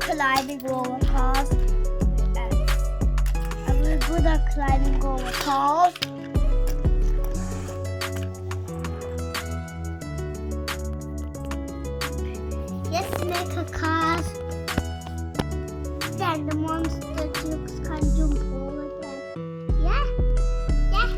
climbing over cars. I'm really good at climbing over cars. Let's make a car. Then the monster jukes can jump over them. Yeah? Yeah.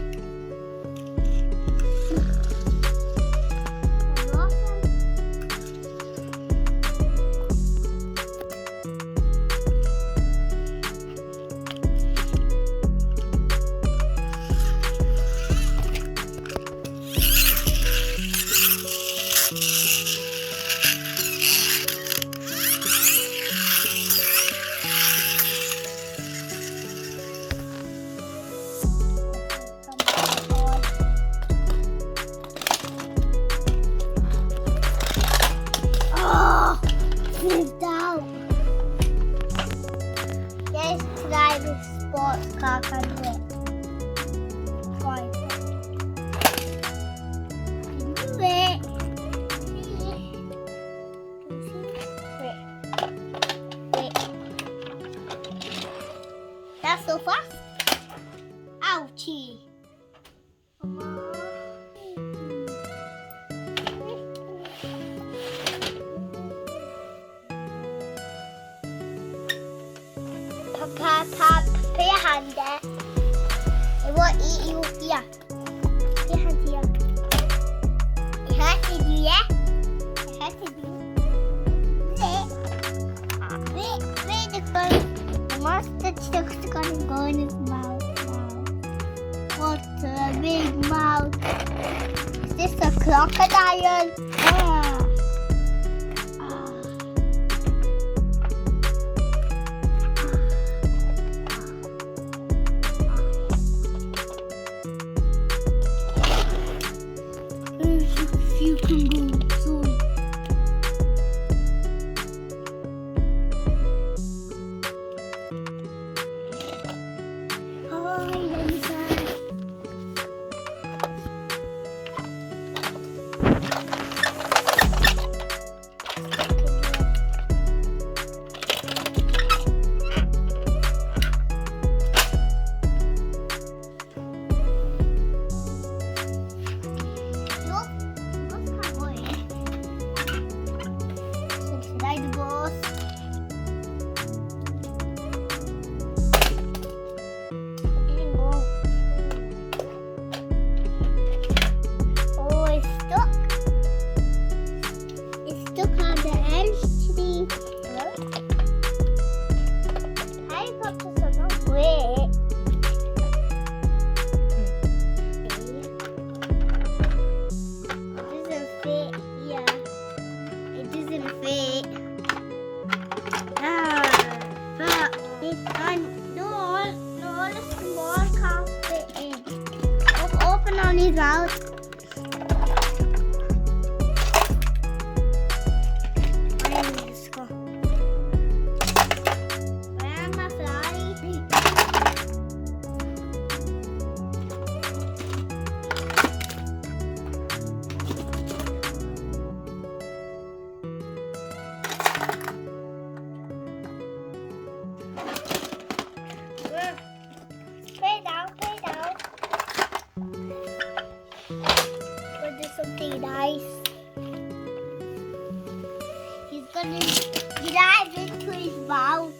Let's try the sports car can do it. Right. Do it. Wait. That's so fast. Ouchie. Papa, put your hand there. It won't eat you here. Put your hand here. It hurted you, yeah? It hurted you. Wait, the monster chuck's gonna go in his mouth now. What a big mouth. Is this a crocodile? You can go soon. Oh, Open on his mouth. Where am I flying? Something nice. He's gonna dive into his mouth.